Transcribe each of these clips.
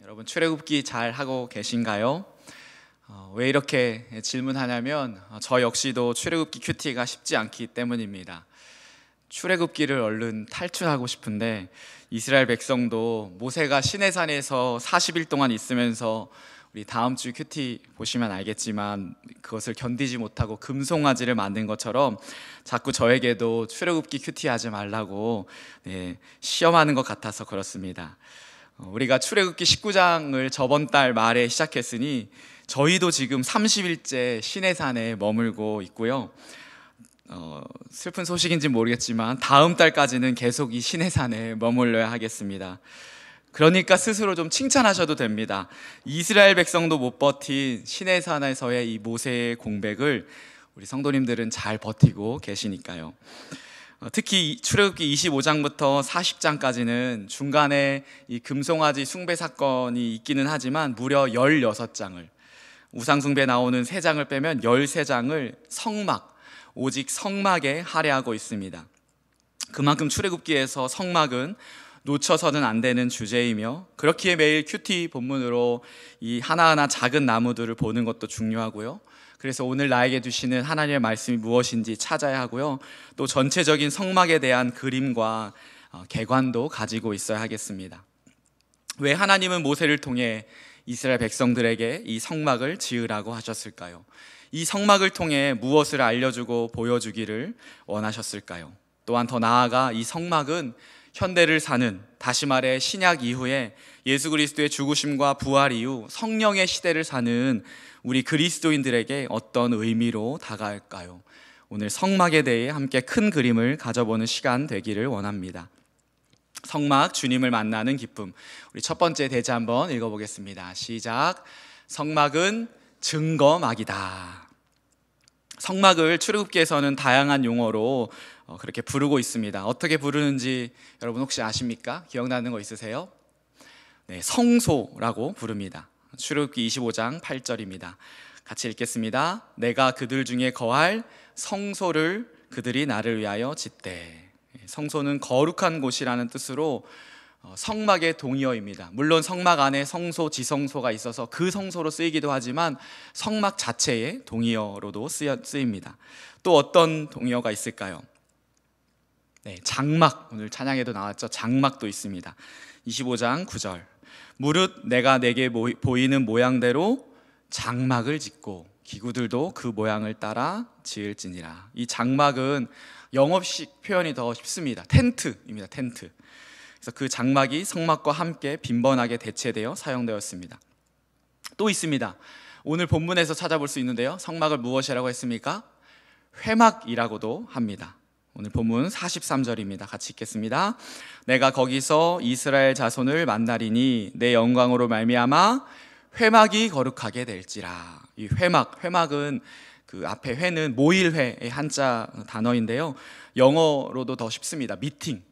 여러분 출애굽기 잘 하고 계신가요? 왜 이렇게 질문하냐면 저 역시도 출애굽기 큐티가 쉽지 않기 때문입니다. 출애굽기를 얼른 탈출하고 싶은데 이스라엘 백성도 모세가 시내산에서 40일 동안 있으면서 우리 다음 주 큐티 보시면 알겠지만 그것을 견디지 못하고 금송아지를 만든 것처럼 자꾸 저에게도 출애굽기 큐티 하지 말라고 시험하는 것 같아서 그렇습니다. 우리가 출애굽기 19장을 저번 달 말에 시작했으니 저희도 지금 30일째 시내산에 머물고 있고요. 슬픈 소식인지 모르겠지만 다음 달까지는 계속 이 시내산에 머물러야 하겠습니다. 그러니까 스스로 좀 칭찬하셔도 됩니다. 이스라엘 백성도 못 버틴 시내산에서의 이 모세의 공백을 우리 성도님들은 잘 버티고 계시니까요. 특히 출애굽기 25장부터 40장까지는 중간에 이 금송아지 숭배 사건이 있기는 하지만 무려 16장을, 우상숭배 나오는 3장을 빼면 13장을 오직 성막에 할애하고 있습니다. 그만큼 출애굽기에서 성막은 놓쳐서는 안 되는 주제이며, 그렇기에 매일 큐티 본문으로 이 하나하나 작은 나무들을 보는 것도 중요하고요. 그래서 오늘 나에게 주시는 하나님의 말씀이 무엇인지 찾아야 하고요. 또 전체적인 성막에 대한 그림과 개관도 가지고 있어야 하겠습니다. 왜 하나님은 모세를 통해 이스라엘 백성들에게 이 성막을 지으라고 하셨을까요? 이 성막을 통해 무엇을 알려주고 보여주기를 원하셨을까요? 또한 더 나아가 이 성막은 현대를 사는, 다시 말해 신약 이후에 예수 그리스도의 죽으심과 부활 이후 성령의 시대를 사는 우리 그리스도인들에게 어떤 의미로 다가갈까요? 오늘 성막에 대해 함께 큰 그림을 가져보는 시간 되기를 원합니다. 성막, 주님을 만나는 기쁨. 우리 첫 번째 대제 한번 읽어보겠습니다. 시작. 성막은 증거막이다. 성막을 출애굽기에서는 다양한 용어로 그렇게 부르고 있습니다. 어떻게 부르는지 여러분 혹시 아십니까? 기억나는 거 있으세요? 네, 성소라고 부릅니다. 출애굽기 25장 8절입니다. 같이 읽겠습니다. 내가 그들 중에 거할 성소를 그들이 나를 위하여 짓되. 성소는 거룩한 곳이라는 뜻으로 성막의 동의어입니다. 물론 성막 안에 성소, 지성소가 있어서 그 성소로 쓰이기도 하지만 성막 자체의 동의어로도 쓰입니다. 또 어떤 동의어가 있을까요? 네, 장막, 오늘 찬양에도 나왔죠. 장막도 있습니다. 25장 9절. 무릇 내가 내게 보이는 모양대로 장막을 짓고 기구들도 그 모양을 따라 지을지니라. 이 장막은 영어식 표현이 더 쉽습니다. 텐트입니다. 텐트. 그래서 그 장막이 성막과 함께 빈번하게 대체되어 사용되었습니다. 또 있습니다. 오늘 본문에서 찾아볼 수 있는데요. 성막을 무엇이라고 했습니까? 회막이라고도 합니다. 오늘 본문 43절입니다. 같이 읽겠습니다. 내가 거기서 이스라엘 자손을 만나리니 내 영광으로 말미암아 회막이 거룩하게 될지라. 이 회막은 그 앞에 회는 모일회의 한자 단어인데요. 영어로도 더 쉽습니다. 미팅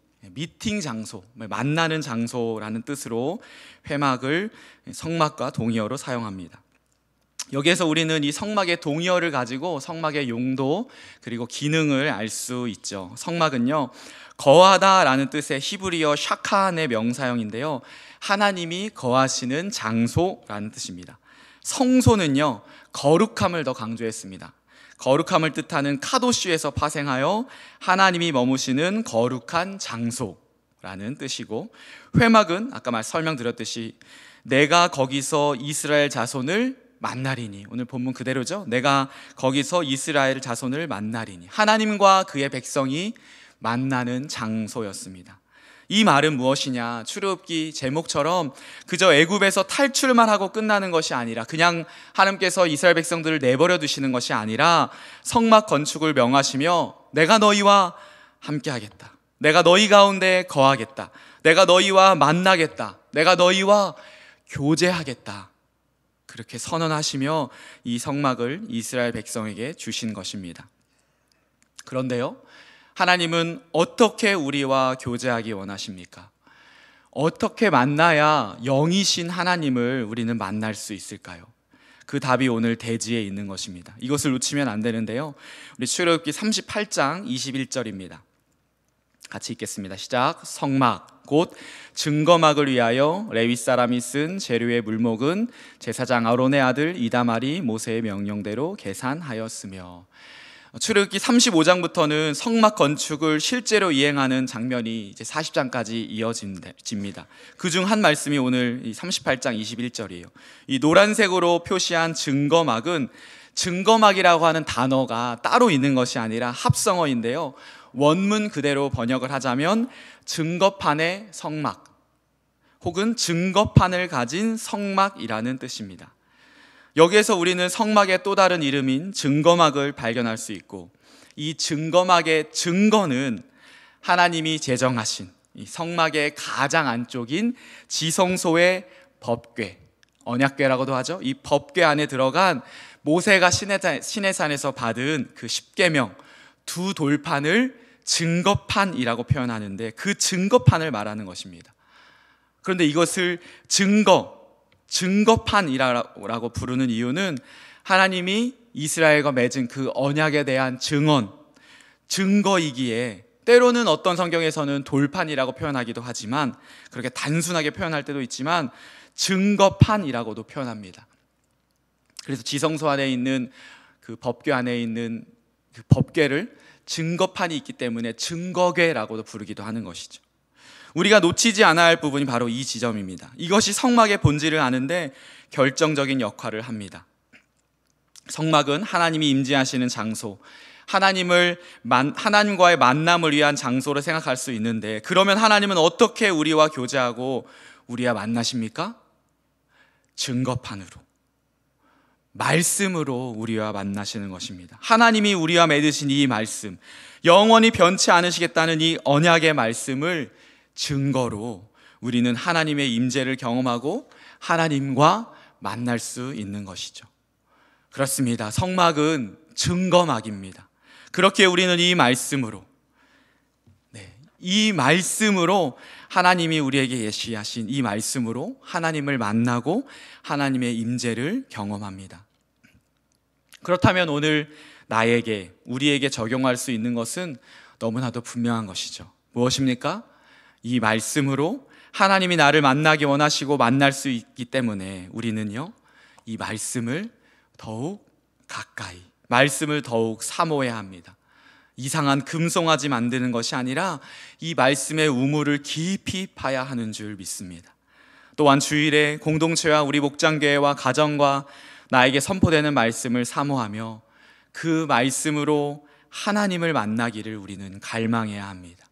장소, 만나는 장소라는 뜻으로 회막을 성막과 동의어로 사용합니다. 여기에서 우리는 이 성막의 동의어를 가지고 성막의 용도 그리고 기능을 알 수 있죠. 성막은요, 거하다라는 뜻의 히브리어 샤칸의 명사형인데요, 하나님이 거하시는 장소라는 뜻입니다. 성소는요, 거룩함을 더 강조했습니다. 거룩함을 뜻하는 카도슈에서 파생하여 하나님이 머무시는 거룩한 장소라는 뜻이고, 회막은 아까 설명드렸듯이 내가 거기서 이스라엘 자손을 만나리니, 오늘 본문 그대로죠. 내가 거기서 이스라엘 자손을 만나리니, 하나님과 그의 백성이 만나는 장소였습니다. 이 말은 무엇이냐? 출애굽기 제목처럼 그저 애굽에서 탈출만 하고 끝나는 것이 아니라, 그냥 하나님께서 이스라엘 백성들을 내버려 두시는 것이 아니라 성막 건축을 명하시며 내가 너희와 함께 하겠다, 내가 너희 가운데 거하겠다, 내가 너희와 만나겠다, 내가 너희와 교제하겠다, 그렇게 선언하시며 이 성막을 이스라엘 백성에게 주신 것입니다. 그런데요, 하나님은 어떻게 우리와 교제하기 원하십니까? 어떻게 만나야 영이신 하나님을 우리는 만날 수 있을까요? 그 답이 오늘 대지에 있는 것입니다. 이것을 놓치면 안 되는데요, 우리 출애굽기 38장 21절입니다. 같이 읽겠습니다. 시작. 성막 곧 증거막을 위하여 레위 사람이 쓴 재료의 물목은 제사장 아론의 아들 이다말이 모세의 명령대로 계산하였으며. 출애굽기 35장부터는 성막 건축을 실제로 이행하는 장면이 이제 40장까지 이어집니다. 그중 한 말씀이 오늘 38장 21절이에요. 이 노란색으로 표시한 증거막은, 증거막이라고 하는 단어가 따로 있는 것이 아니라 합성어인데요, 원문 그대로 번역을 하자면 증거판의 성막 혹은 증거판을 가진 성막이라는 뜻입니다. 여기에서 우리는 성막의 또 다른 이름인 증거막을 발견할 수 있고, 이 증거막의 증거는 하나님이 제정하신 이 성막의 가장 안쪽인 지성소의 법궤, 언약궤라고도 하죠. 이 법궤 안에 들어간 모세가 시내산에서 받은 그 십계명 두 돌판을 증거판이라고 표현하는데, 그 증거판을 말하는 것입니다. 그런데 이것을 증거판이라고 부르는 이유는 하나님이 이스라엘과 맺은 그 언약에 대한 증거이기에, 때로는 어떤 성경에서는 돌판이라고 표현하기도 하지만, 그렇게 단순하게 표현할 때도 있지만 증거판이라고도 표현합니다. 그래서 지성소 안에 있는 그 법궤 안에 있는 그 법궤를 증거판이 있기 때문에 증거궤라고도 부르기도 하는 것이죠. 우리가 놓치지 않아야 할 부분이 바로 이 지점입니다. 이것이 성막의 본질을 아는데 결정적인 역할을 합니다. 성막은 하나님이 임재하시는 장소, 하나님과의 만남을 위한 장소로 생각할 수 있는데, 그러면 하나님은 어떻게 우리와 교제하고 우리와 만나십니까? 증거판으로, 말씀으로 우리와 만나시는 것입니다. 하나님이 우리와 맺으신 이 말씀, 영원히 변치 않으시겠다는 이 언약의 말씀을 증거로 우리는 하나님의 임재를 경험하고 하나님과 만날 수 있는 것이죠. 그렇습니다. 성막은 증거막입니다. 그렇게 우리는 이 말씀으로, 이 말씀으로 하나님이 우리에게 예시하신 이 말씀으로 하나님을 만나고 하나님의 임재를 경험합니다. 그렇다면 오늘 우리에게 적용할 수 있는 것은 너무나도 분명한 것이죠. 무엇입니까? 이 말씀으로 하나님이 나를 만나기 원하시고 만날 수 있기 때문에 우리는요, 이 말씀을 더욱 가까이, 말씀을 더욱 사모해야 합니다. 이상한 금송아지 만드는 것이 아니라 이 말씀의 우물을 깊이 파야 하는 줄 믿습니다. 또한 주일에 공동체와 우리 목장교회와 가정과 나에게 선포되는 말씀을 사모하며 그 말씀으로 하나님을 만나기를 우리는 갈망해야 합니다.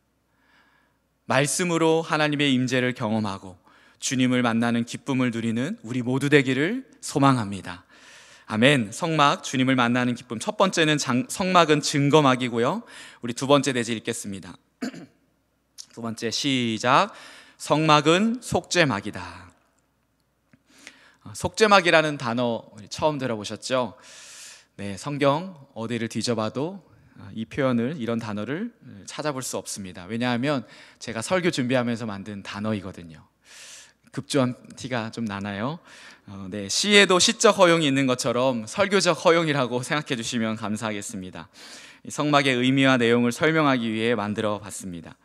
말씀으로 하나님의 임재를 경험하고 주님을 만나는 기쁨을 누리는 우리 모두 되기를 소망합니다. 아멘. 성막, 주님을 만나는 기쁨. 첫 번째는 성막은 증거막이고요. 우리 두 번째 대지 읽겠습니다. 두 번째 시작. 성막은 속죄막이다. 속죄막이라는 단어 처음 들어보셨죠? 네, 성경 어디를 뒤져봐도 이 표현을, 이런 단어를 찾아볼 수 없습니다. 왜냐하면 제가 설교 준비하면서 만든 단어이거든요. 급조한 티가 좀 나나요? 네, 시에도 시적 허용이 있는 것처럼 설교적 허용이라고 생각해 주시면 감사하겠습니다. 성막의 의미와 내용을 설명하기 위해 만들어 봤습니다.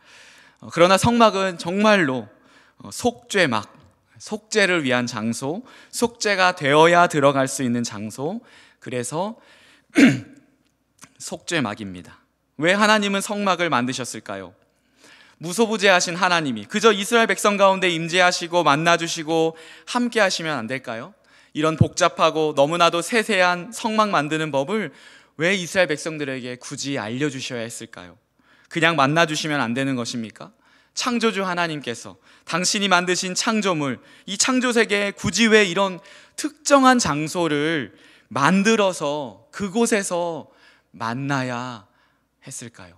그러나 성막은 정말로 속죄막, 속죄를 위한 장소, 속죄가 되어야 들어갈 수 있는 장소, 그래서 속죄막입니다. 왜 하나님은 성막을 만드셨을까요? 무소부재하신 하나님이 그저 이스라엘 백성 가운데 임재하시고 만나주시고 함께 하시면 안 될까요? 이런 복잡하고 너무나도 세세한 성막 만드는 법을 왜 이스라엘 백성들에게 굳이 알려주셔야 했을까요? 그냥 만나주시면 안 되는 것입니까? 창조주 하나님께서 당신이 만드신 창조물, 이 창조 세계에 굳이 왜 이런 특정한 장소를 만들어서 그곳에서 만나야 했을까요?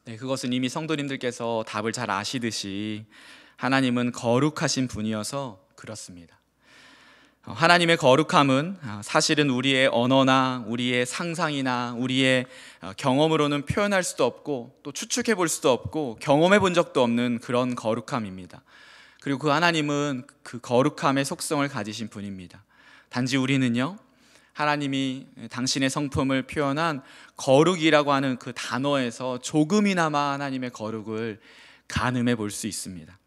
네, 그것은 이미 성도님들께서 답을 잘 아시듯이 하나님은 거룩하신 분이어서 그렇습니다. 하나님의 거룩함은 사실은 우리의 언어나 우리의 상상이나 우리의 경험으로는 표현할 수도 없고 또 추측해 볼 수도 없고 경험해 본 적도 없는 그런 거룩함입니다. 그리고 그 하나님은 그 거룩함의 속성을 가지신 분입니다. 단지 우리는요, 하나님이 당신의 성품을 표현한 거룩이라고 하는 그 단어에서 조금이나마 하나님의 거룩을 가늠해 볼 수 있습니다.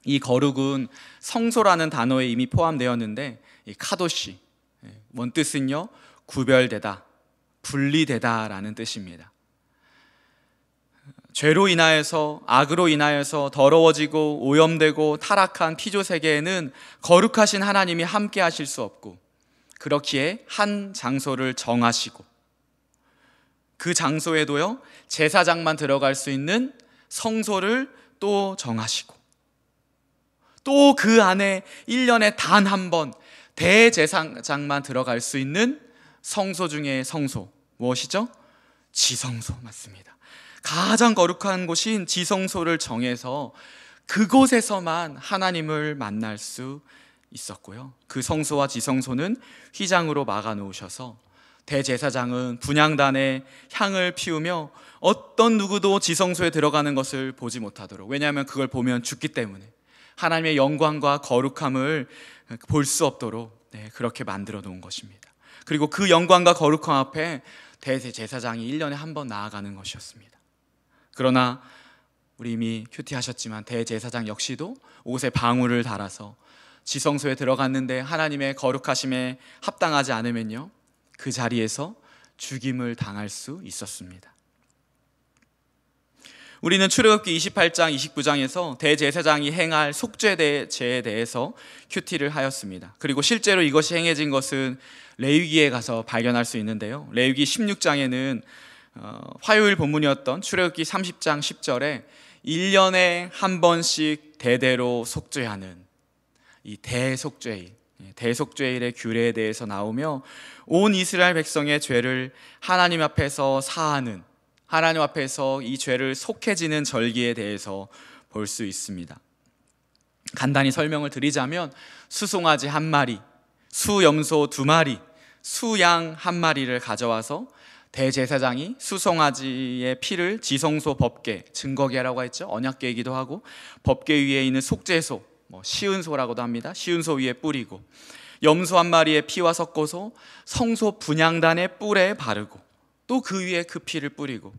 이 거룩은 성소라는 단어에 이미 포함되었는데, 이 카도시, 원뜻은요 구별되다, 분리되다 라는 뜻입니다. 죄로 인하여서, 악으로 인하여서 더러워지고 오염되고 타락한 피조 세계에는 거룩하신 하나님이 함께 하실 수 없고, 그렇기에 한 장소를 정하시고, 그 장소에도요 제사장만 들어갈 수 있는 성소를 또 정하시고, 또 그 안에 1년에 단 한 번 대제사장만 들어갈 수 있는 성소 중에 성소, 무엇이죠? 지성소. 맞습니다. 가장 거룩한 곳인 지성소를 정해서 그곳에서만 하나님을 만날 수 있었고요, 그 성소와 지성소는 휘장으로 막아 놓으셔서 대제사장은 분향단에 향을 피우며 어떤 누구도 지성소에 들어가는 것을 보지 못하도록, 왜냐하면 그걸 보면 죽기 때문에 하나님의 영광과 거룩함을 볼 수 없도록 그렇게 만들어 놓은 것입니다. 그리고 그 영광과 거룩함 앞에 대제사장이 1년에 한 번 나아가는 것이었습니다. 그러나 우리 이미 큐티하셨지만 대제사장 역시도 옷에 방울을 달아서 지성소에 들어갔는데 하나님의 거룩하심에 합당하지 않으면요 그 자리에서 죽임을 당할 수 있었습니다. 우리는 출애굽기 28장, 29장에서 대제사장이 행할 속죄제에 대해서 큐티를 하였습니다. 그리고 실제로 이것이 행해진 것은 레위기에 가서 발견할 수 있는데요, 레위기 16장에는 화요일 본문이었던 출애굽기 30장 10절에 1년에 한 번씩 대대로 속죄하는 이 대속죄일의 규례에 대해서 나오며, 온 이스라엘 백성의 죄를 하나님 앞에서 사하는, 하나님 앞에서 이 죄를 속해지는 절기에 대해서 볼 수 있습니다. 간단히 설명을 드리자면, 수송아지 한 마리, 수염소 두 마리, 수양 한 마리를 가져와서 대제사장이 수송아지의 피를 지성소 법궤, 증거궤라고 했죠, 언약궤이기도 하고 법궤 위에 있는 속죄소, 시은소라고도 합니다, 시은소 위에 뿌리고, 염소 한 마리의 피와 섞어서 성소 분향단의 뿔에 바르고, 또 그 위에 그 피를 뿌리고,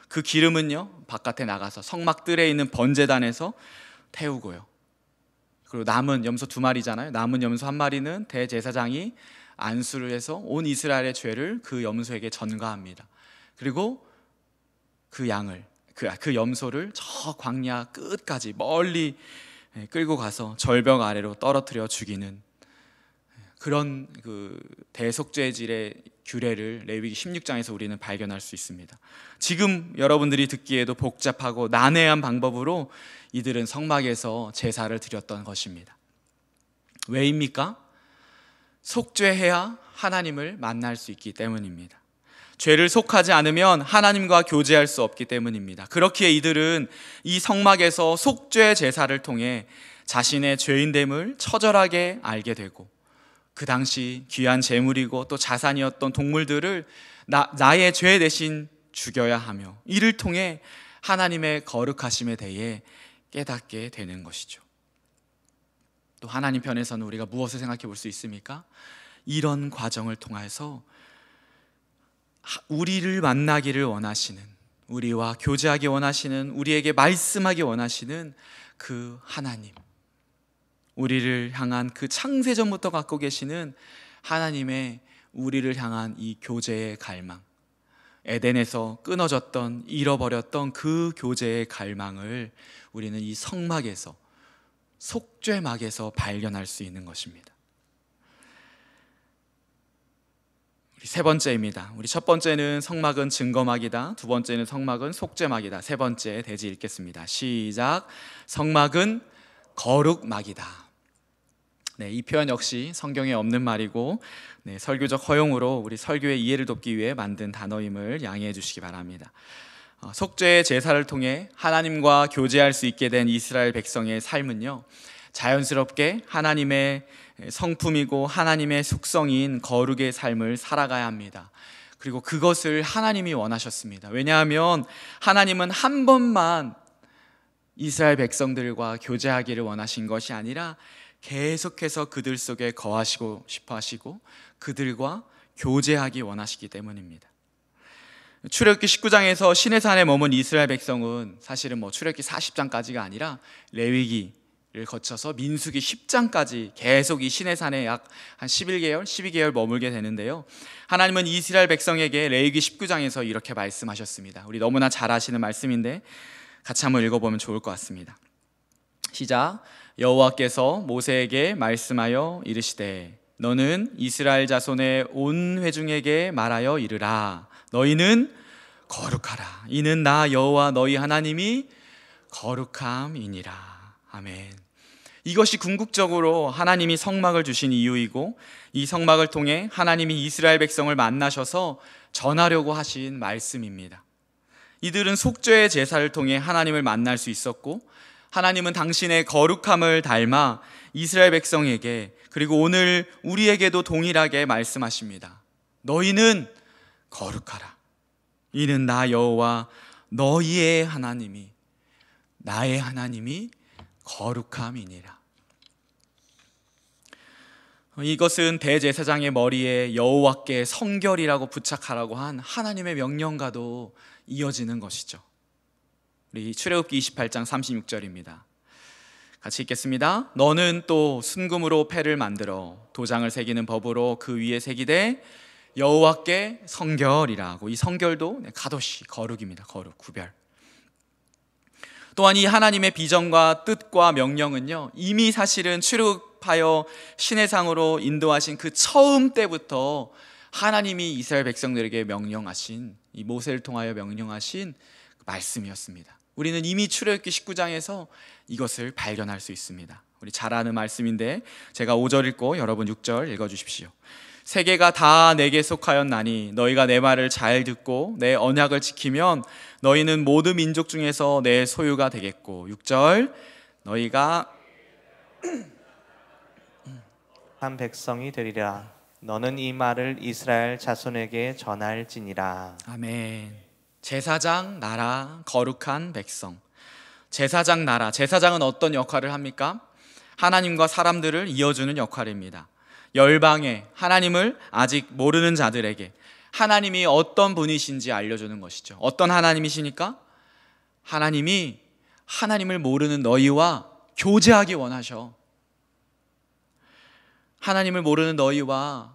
그 기름은요 바깥에 나가서 성막들에 있는 번제단에서 태우고요, 그리고 남은 염소 두 마리잖아요, 남은 염소 한 마리는 대제사장이 안수를 해서 온 이스라엘의 죄를 그 염소에게 전가합니다. 그리고 그 양을, 그 염소를 저 광야 끝까지 멀리 끌고 가서 절벽 아래로 떨어뜨려 죽이는 그런 그 대속죄질의 규례를 레위기 16장에서 우리는 발견할 수 있습니다. 지금 여러분들이 듣기에도 복잡하고 난해한 방법으로 이들은 성막에서 제사를 드렸던 것입니다. 왜입니까? 속죄해야 하나님을 만날 수 있기 때문입니다. 죄를 속하지 않으면 하나님과 교제할 수 없기 때문입니다. 그렇기에 이들은 이 성막에서 속죄 제사를 통해 자신의 죄인됨을 처절하게 알게 되고, 그 당시 귀한 재물이고 또 자산이었던 동물들을 나의 죄 대신 죽여야 하며, 이를 통해 하나님의 거룩하심에 대해 깨닫게 되는 것이죠. 또 하나님 편에서는 우리가 무엇을 생각해 볼 수 있습니까? 이런 과정을 통해서 우리를 만나기를 원하시는, 우리와 교제하기 원하시는, 우리에게 말씀하기 원하시는 그 하나님, 우리를 향한 그 창세전부터 갖고 계시는 하나님의 우리를 향한 이 교제의 갈망, 에덴에서 끊어졌던, 잃어버렸던 그 교제의 갈망을 우리는 이 성막에서, 속죄막에서 발견할 수 있는 것입니다. 우리 세 번째입니다. 우리 첫 번째는 성막은 증거막이다, 두 번째는 성막은 속죄막이다, 세 번째 대지 읽겠습니다. 시작. 성막은 거룩막이다. 이 표현 역시 성경에 없는 말이고 설교적 허용으로 우리 설교의 이해를 돕기 위해 만든 단어임을 양해해 주시기 바랍니다. 속죄의 제사를 통해 하나님과 교제할 수 있게 된 이스라엘 백성의 삶은요, 자연스럽게 하나님의 성품이고 하나님의 속성인 거룩의 삶을 살아가야 합니다. 그리고 그것을 하나님이 원하셨습니다. 왜냐하면 하나님은 한 번만 이스라엘 백성들과 교제하기를 원하신 것이 아니라 계속해서 그들 속에 거하시고 싶어 하시고 그들과 교제하기 원하시기 때문입니다. 출애굽기 19장에서 시내산에 머문 이스라엘 백성은 사실은 출애굽기 40장까지가 아니라 레위기를 거쳐서 민수기 10장까지 계속 이 시내산에 약 한 11개월, 12개월 머물게 되는데요. 하나님은 이스라엘 백성에게 레위기 19장에서 이렇게 말씀하셨습니다. 우리 너무나 잘 아시는 말씀인데 같이 한번 읽어보면 좋을 것 같습니다. 시작. 여호와께서 모세에게 말씀하여 이르시되 너는 이스라엘 자손의 온 회중에게 말하여 이르라. 너희는 거룩하라. 이는 나 여호와 너희 하나님이 거룩함이니라. 아멘. 이것이 궁극적으로 하나님이 성막을 주신 이유이고 이 성막을 통해 하나님이 이스라엘 백성을 만나셔서 전하려고 하신 말씀입니다. 이들은 속죄의 제사를 통해 하나님을 만날 수 있었고 하나님은 당신의 거룩함을 닮아 이스라엘 백성에게 그리고 오늘 우리에게도 동일하게 말씀하십니다. 너희는 거룩하라. 이는 나 여호와 너희의 하나님이 나의 하나님이 거룩함이니라. 이것은 대제사장의 머리에 여호와께 성결이라고 부착하라고 한 하나님의 명령과도 이어지는 것이죠. 우리 출애굽기 28장 36절입니다. 같이 읽겠습니다. 너는 또 순금으로 패를 만들어 도장을 새기는 법으로 그 위에 새기되 여호와께 성결이라고. 이 성결도 가도시 거룩입니다. 거룩, 구별. 또한 이 하나님의 비전과 뜻과 명령은요 이미 사실은 출애굽하여 시내상으로 인도하신 그 처음 때부터 하나님이 이스라엘 백성들에게 명령하신, 이 모세를 통하여 명령하신 말씀이었습니다. 우리는 이미 출애굽기 19장에서 이것을 발견할 수 있습니다. 우리 잘 아는 말씀인데 제가 5절 읽고 여러분 6절 읽어주십시오. 세계가 다 내게 속하였나니 너희가 내 말을 잘 듣고 내 언약을 지키면 너희는 모든 민족 중에서 내 소유가 되겠고. 6절 너희가 한 백성이 되리라. 너는 이 말을 이스라엘 자손에게 전할지니라. 아멘. 제사장 나라 거룩한 백성. 제사장 나라, 제사장은 어떤 역할을 합니까? 하나님과 사람들을 이어주는 역할입니다. 열방에 하나님을 아직 모르는 자들에게 하나님이 어떤 분이신지 알려주는 것이죠. 어떤 하나님이시니까? 하나님이 하나님을 모르는 너희와 교제하기 원하셔. 하나님을 모르는 너희와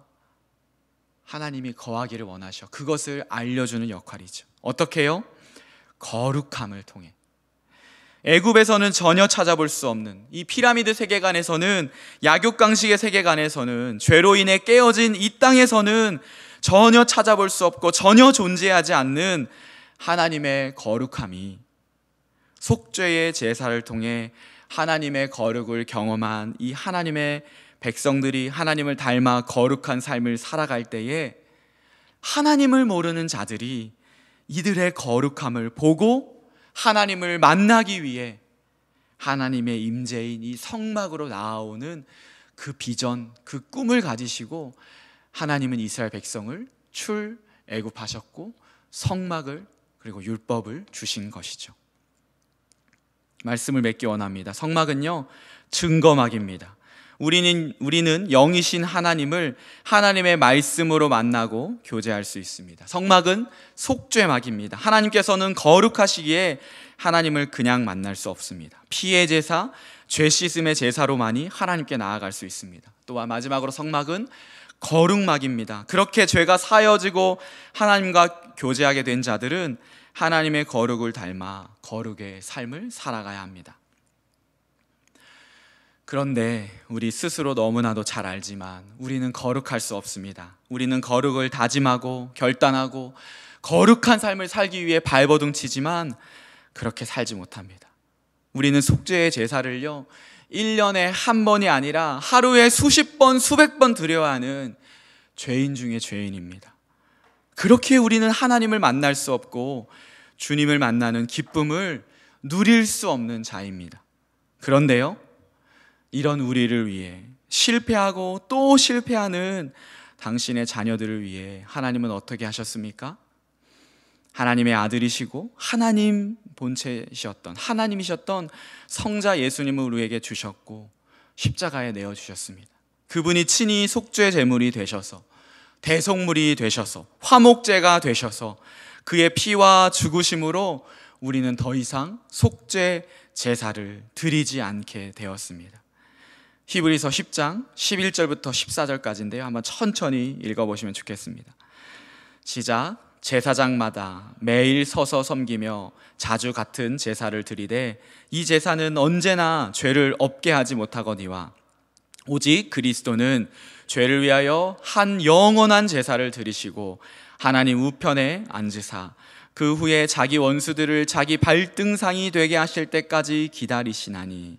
하나님이 거하기를 원하셔. 그것을 알려주는 역할이죠. 어떻게 해요? 거룩함을 통해. 애굽에서는 전혀 찾아볼 수 없는 이 피라미드 세계관에서는, 약육강식의 세계관에서는, 죄로 인해 깨어진 이 땅에서는 전혀 찾아볼 수 없고 전혀 존재하지 않는 하나님의 거룩함이 속죄의 제사를 통해 하나님의 거룩을 경험한 이 하나님의 백성들이 하나님을 닮아 거룩한 삶을 살아갈 때에 하나님을 모르는 자들이 이들의 거룩함을 보고 하나님을 만나기 위해 하나님의 임재인 이 성막으로 나아오는 그 비전, 그 꿈을 가지시고 하나님은 이스라엘 백성을 출애굽하셨고 성막을 그리고 율법을 주신 것이죠. 말씀을 맺기 원합니다. 성막은요 증거막입니다. 우리는 영이신 하나님을 하나님의 말씀으로 만나고 교제할 수 있습니다. 성막은 속죄막입니다. 하나님께서는 거룩하시기에 하나님을 그냥 만날 수 없습니다. 피의 제사, 죄 씻음의 제사로만이 하나님께 나아갈 수 있습니다. 또한 마지막으로 성막은 거룩막입니다. 그렇게 죄가 사여지고 하나님과 교제하게 된 자들은 하나님의 거룩을 닮아 거룩의 삶을 살아가야 합니다. 그런데 우리 스스로 너무나도 잘 알지만 우리는 거룩할 수 없습니다. 우리는 거룩을 다짐하고 결단하고 거룩한 삶을 살기 위해 발버둥치지만 그렇게 살지 못합니다. 우리는 속죄의 제사를요 1년에 한 번이 아니라 하루에 수십 번, 수백 번 드려야 하는 죄인 중에 죄인입니다. 그렇게 우리는 하나님을 만날 수 없고 주님을 만나는 기쁨을 누릴 수 없는 자입니다. 그런데요, 이런 우리를 위해 실패하고 또 실패하는 당신의 자녀들을 위해 하나님은 어떻게 하셨습니까? 하나님의 아들이시고 하나님 본체이셨던 하나님이셨던 성자 예수님을 우리에게 주셨고 십자가에 내어주셨습니다. 그분이 친히 속죄 제물이 되셔서, 대속물이 되셔서, 화목제가 되셔서 그의 피와 죽으심으로 우리는 더 이상 속죄 제사를 드리지 않게 되었습니다. 히브리서 10장 11절부터 14절까지인데요. 한번 천천히 읽어보시면 좋겠습니다. 시작. 제사장마다 매일 서서 섬기며 자주 같은 제사를 드리되 이 제사는 언제나 죄를 없게 하지 못하거니와 오직 그리스도는 죄를 위하여 한 영원한 제사를 드리시고 하나님 우편에 앉으사 그 후에 자기 원수들을 자기 발등상이 되게 하실 때까지 기다리시나니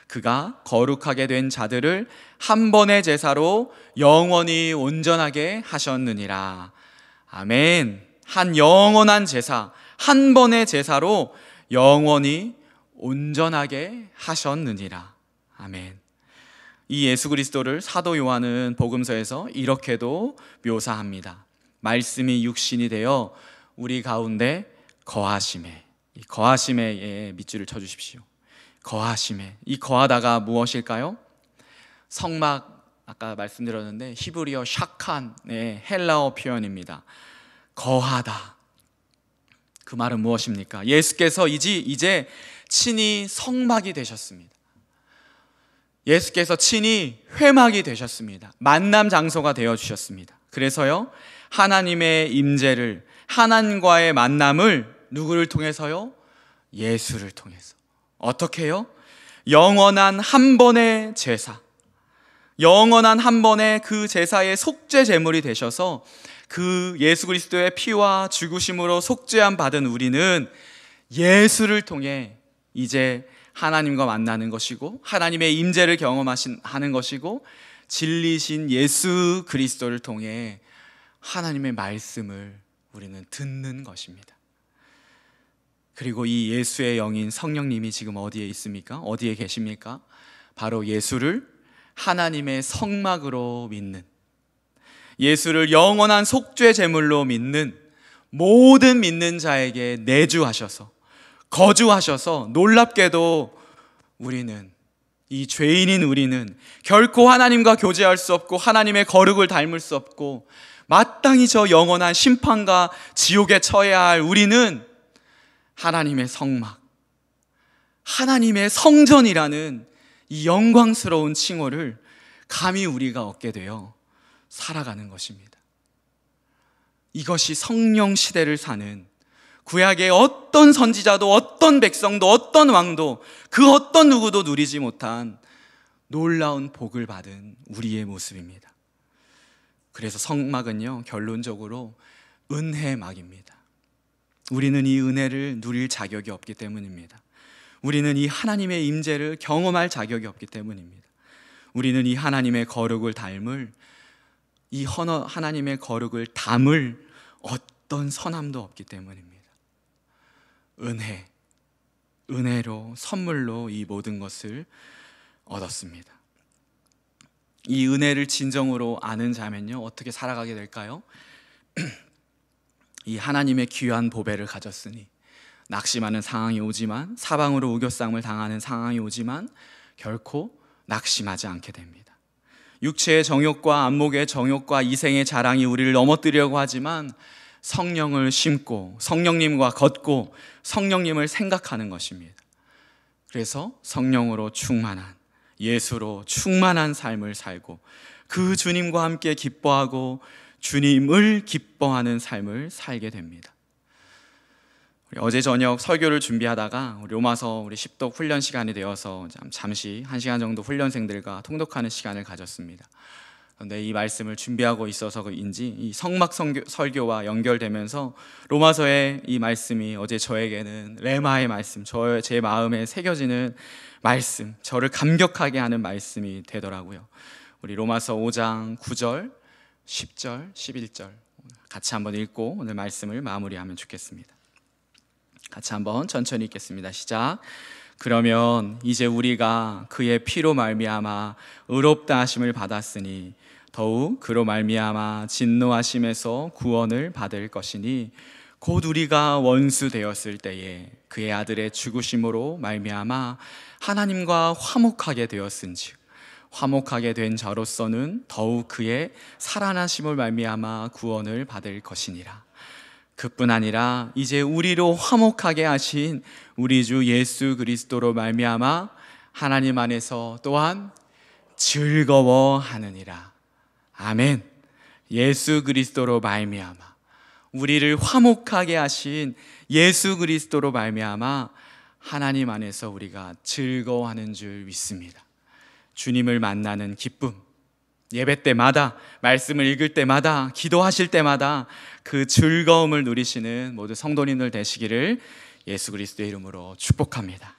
그가 거룩하게 된 자들을 한 번의 제사로 영원히 온전하게 하셨느니라. 아멘. 한 영원한 제사, 한 번의 제사로 영원히 온전하게 하셨느니라. 아멘. 이 예수 그리스도를 사도 요한은 복음서에서 이렇게도 묘사합니다. 말씀이 육신이 되어 우리 가운데 거하심에, 이 거하심에 밑줄을 쳐주십시오. 거하심에, 이 거하다가 무엇일까요? 성막, 아까 말씀드렸는데 히브리어 샤칸의 헬라어 표현입니다. 거하다. 그 말은 무엇입니까? 예수께서 이제 친히 성막이 되셨습니다. 예수께서 친히 회막이 되셨습니다. 만남 장소가 되어주셨습니다. 그래서요, 하나님의 임재를, 하나님과의 만남을 누구를 통해서요? 예수를 통해서. 어떻게 해요? 영원한 한 번의 제사, 영원한 한 번의 그 제사의 속죄 제물이 되셔서 그 예수 그리스도의 피와 죽으심으로 속죄함 받은 우리는 예수를 통해 이제 하나님과 만나는 것이고 하나님의 임재를 경험하는 것이고 진리신 예수 그리스도를 통해 하나님의 말씀을 우리는 듣는 것입니다. 그리고 이 예수의 영인 성령님이 지금 어디에 있습니까? 어디에 계십니까? 바로 예수를 하나님의 성막으로 믿는, 예수를 영원한 속죄 제물로 믿는 모든 믿는 자에게 내주하셔서, 거주하셔서, 놀랍게도 우리는, 이 죄인인 우리는 결코 하나님과 교제할 수 없고 하나님의 거룩을 닮을 수 없고 마땅히 저 영원한 심판과 지옥에 처해야 할 우리는 하나님의 성막, 하나님의 성전이라는 이 영광스러운 칭호를 감히 우리가 얻게 되어 살아가는 것입니다. 이것이 성령 시대를 사는, 구약의 어떤 선지자도 어떤 백성도 어떤 왕도 그 어떤 누구도 누리지 못한 놀라운 복을 받은 우리의 모습입니다. 그래서 성막은요, 결론적으로 은혜막입니다. 우리는 이 은혜를 누릴 자격이 없기 때문입니다. 우리는 이 하나님의 임재를 경험할 자격이 없기 때문입니다. 우리는 이 하나님의 거룩을 닮을, 이 하나님의 거룩을 담을 어떤 선함도 없기 때문입니다. 은혜로, 선물로 이 모든 것을 얻었습니다. 이 은혜를 진정으로 아는 자면요, 어떻게 살아가게 될까요? 이 하나님의 귀한 보배를 가졌으니 낙심하는 상황이 오지만, 사방으로 우겨싸움을 당하는 상황이 오지만 결코 낙심하지 않게 됩니다. 육체의 정욕과 안목의 정욕과 이생의 자랑이 우리를 넘어뜨리려고 하지만 성령을 심고 성령님과 걷고 성령님을 생각하는 것입니다. 그래서 성령으로 충만한, 예수로 충만한 삶을 살고 그 주님과 함께 기뻐하고 주님을 기뻐하는 삶을 살게 됩니다. 어제 저녁 설교를 준비하다가 로마서 우리 십독 훈련 시간이 되어서 잠시 1시간 정도 훈련생들과 통독하는 시간을 가졌습니다. 그런데 이 말씀을 준비하고 있어서인지 이 성막 설교와 연결되면서 로마서의 이 말씀이 어제 저에게는 레마의 말씀, 제 마음에 새겨지는 말씀, 저를 감격하게 하는 말씀이 되더라고요. 우리 로마서 5장 9절, 10절, 11절 같이 한번 읽고 오늘 말씀을 마무리하면 좋겠습니다. 같이 한번 천천히 읽겠습니다. 시작. 그러면 이제 우리가 그의 피로 말미암아 의롭다 하심을 받았으니 더욱 그로 말미암아 진노하심에서 구원을 받을 것이니 곧 우리가 원수 되었을 때에 그의 아들의 죽으심으로 말미암아 하나님과 화목하게 되었은즉 화목하게 된 자로서는 더욱 그의 살아나심을 말미암아 구원을 받을 것이니라. 그뿐 아니라 이제 우리로 화목하게 하신 우리 주 예수 그리스도로 말미암아 하나님 안에서 또한 즐거워하느니라. 아멘. 예수 그리스도로 말미암아 우리를 화목하게 하신 예수 그리스도로 말미암아 하나님 안에서 우리가 즐거워하는 줄 믿습니다. 주님을 만나는 기쁨, 예배 때마다, 말씀을 읽을 때마다, 기도하실 때마다 그 즐거움을 누리시는 모두 성도님들 되시기를 예수 그리스도의 이름으로 축복합니다.